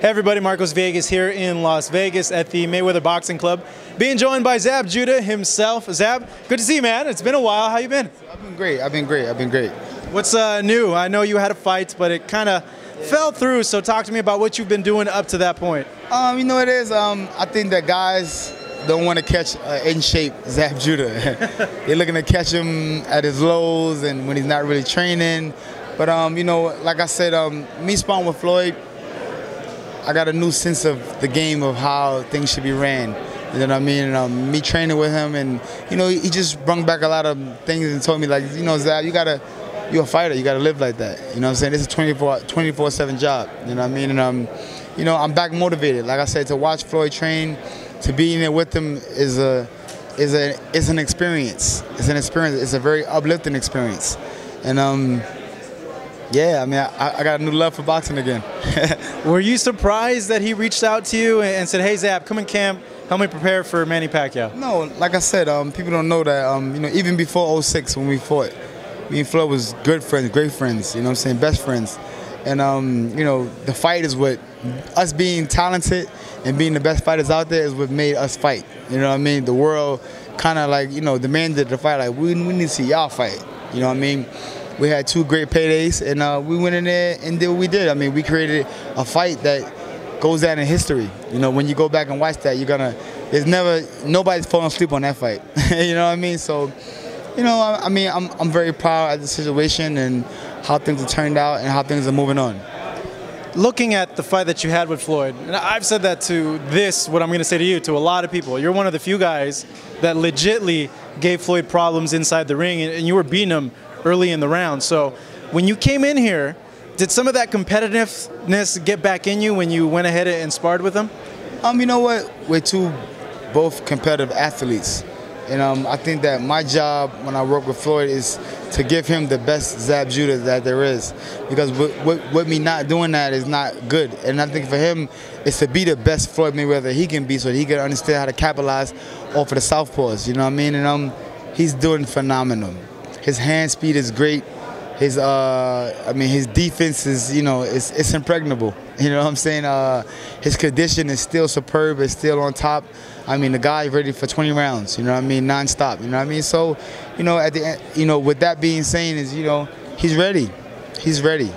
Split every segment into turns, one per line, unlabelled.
Hey everybody, Marcos Vegas here in Las Vegas at the Mayweather Boxing Club. Being joined by Zab Judah himself. Zab, good to see you, man. It's been a while. How you been?
I've been great.
What's new? I know you had a fight, but it kind of fell through, so talk to me about what you've been doing up to that point.
You know what it is? I think that guys don't want to catch in shape Zab Judah. They're looking to catch him at his lows and when he's not really training. But, you know, like I said, me sparring with Floyd, I got a new sense of the game of how things should be ran. You know what I mean? And me training with him, and you know, he just brought back a lot of things and told me, like, you know, Zab, you're a fighter. You gotta live like that. You know what I'm saying? It's a 24/7 job. You know what I mean? And you know, I'm back motivated. Like I said, to watch Floyd train, to be in there with him is an experience. It's an experience. It's a very uplifting experience. And yeah, I mean, I got a new love for boxing again.
Were you surprised that he reached out to you and said, "Hey Zab, come in camp, help me prepare for Manny Pacquiao"?
No, like I said, people don't know that. You know, even before '06 when we fought, me and Floyd was good friends, great friends. You know what I'm saying, best friends. And you know, the fight is what us being talented and being the best fighters out there is what made us fight. You know what I mean? The world kind of, like, you know, demanded the fight. Like, we need to see y'all fight. You know what I mean? We had two great paydays, and we went in there and did what we did. I mean, we created a fight that goes down in history. You know, when you go back and watch that, nobody's falling asleep on that fight. You know what I mean? So, you know, I mean, I'm very proud of the situation and how things have turned out and how things are moving on.
Looking at the fight that you had with Floyd, and I've said that to what I'm going to say to you, to a lot of people. You're one of the few guys that legitly gave Floyd problems inside the ring, and you were beating him early in the round. So when you came in here, did some of that competitiveness get back in you when you went ahead and sparred with him?
You know what? We're both competitive athletes. And I think that my job when I work with Floyd is to give him the best Zab Judah that there is. Because with me not doing that is not good. And I think for him, it's to be the best Floyd Mayweather he can be, so he can understand how to capitalize off of the southpaws. You know what I mean? And he's doing phenomenal. His hand speed is great. His his defense is, you know, it's impregnable. You know what I'm saying? His condition is still superb. It's still on top. I mean, the guy ready for 20 rounds. You know what I mean? Non-stop. You know what I mean? So, you know, at the end, you know, with that being said, is, you know, he's ready. He's ready.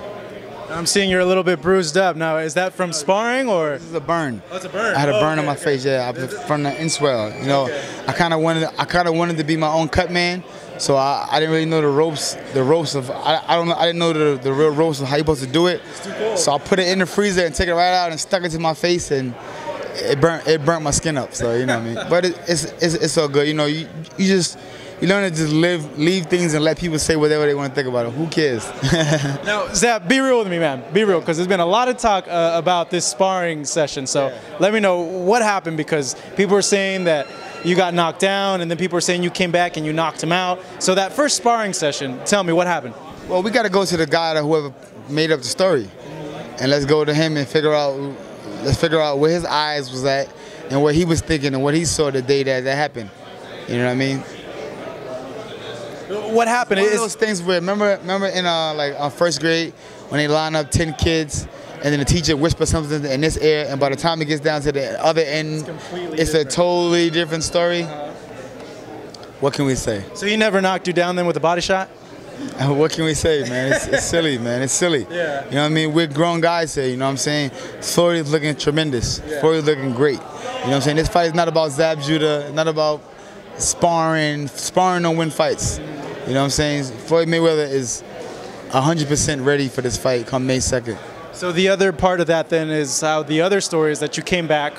I'm seeing you're a little bit bruised up. Now, is that from sparring or?
This is a burn.
Oh, it's a burn.
I had a burn on my face, yeah, from the inswell. You know,
okay.
I kind of wanted to be my own cut man. So I didn't really know the ropes of, I didn't know the real ropes of how you're supposed to do it.
It's too cold.
So I put it in the freezer and took it right out and stuck it to my face, and it burnt my skin up. So, you know what I mean? But it's all good. You know, you learn to just leave things and let people say whatever they want to think about it. Who cares?
Now, Zab, be real with me, man. Be real, because there's been a lot of talk about this sparring session. So let me know what happened, because people are saying that you got knocked down, and then people are saying you came back and you knocked him out. So that first sparring session, tell me what happened.
Well, we got to go to the guy that whoever made up the story, and let's go to him and figure out where his eyes was at and what he was thinking and what he saw the day that happened. You know what I mean?
What happened?
One of those things where, remember in like first grade when they line up 10 kids and then the teacher whispers something in this ear, and by the time it gets down to the other end, it's a totally different story. What can we say?
So he never knocked you down then with a body shot?
What can we say, man? It's silly, man. It's silly.
Yeah.
You know what I mean? We're grown guys here, you know what I'm saying? Floyd is looking tremendous.
Yeah.
Floyd is looking great. You know what I'm saying? This fight is not about Zab Judah, not about sparring. Sparring don't win fights. You know what I'm saying? Floyd Mayweather is 100% ready for this fight come May 2nd.
So the other part of that then is how the other story is that you came back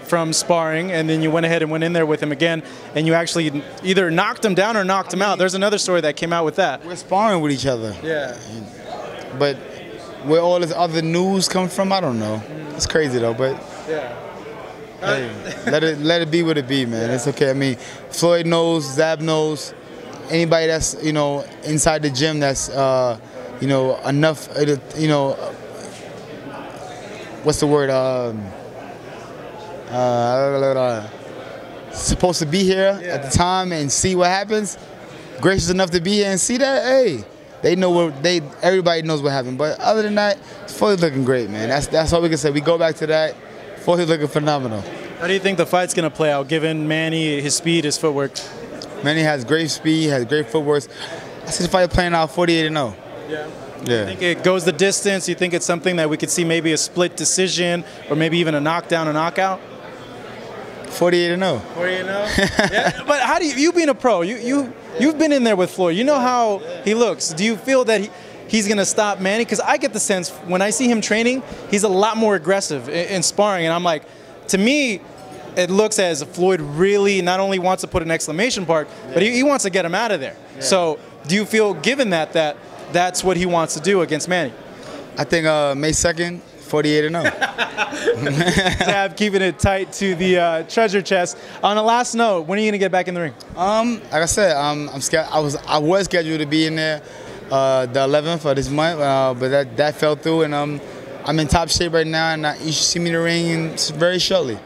from sparring, and then you went ahead and went in there with him again, and you actually either knocked him down or knocked him out. There's another story that came out with that.
We're sparring with each other.
Yeah.
But where all this other news comes from, I don't know. It's crazy though, but
yeah.
Hey, let it be what it be, man. Yeah. It's okay. I mean, Floyd knows, Zab knows. Anybody that's, you know, inside the gym that's you know, enough, you know, what's the word? Supposed to be here at the time and see what happens. Gracious enough to be here and see that. Hey, they know everybody knows what happened. But other than that, Floyd's looking great, man. That's all we can say. We go back to that. Floyd's looking phenomenal.
How do you think the fight's going to play out, given Manny, his speed, his footwork?
Manny has great speed, has great footwork. I see the fight playing out 48-0.
Yeah.
Yeah.
You think it goes the distance? You think it's something that we could see maybe a split decision or maybe even a knockdown or knockout?
48-0.
48-0? Yeah. But how do you being a pro, you've been in there with Floyd. You know how he looks. Do you feel that he's going to stop Manny? Because I get the sense when I see him training, he's a lot more aggressive in sparring. And I'm like, to me, it looks as Floyd really not only wants to put an exclamation mark, but he wants to get him out of there. Yeah. So do you feel, given that's what he wants to do against Manny?
I think May 2nd, 48-0.
Zab keeping it tight to the treasure chest. On a last note, when are you going to get back in the ring?
Like I said, I'm scared. I was scheduled to be in there the 11th of this month, but that fell through, and I'm in top shape right now, and you should see me in the ring very shortly.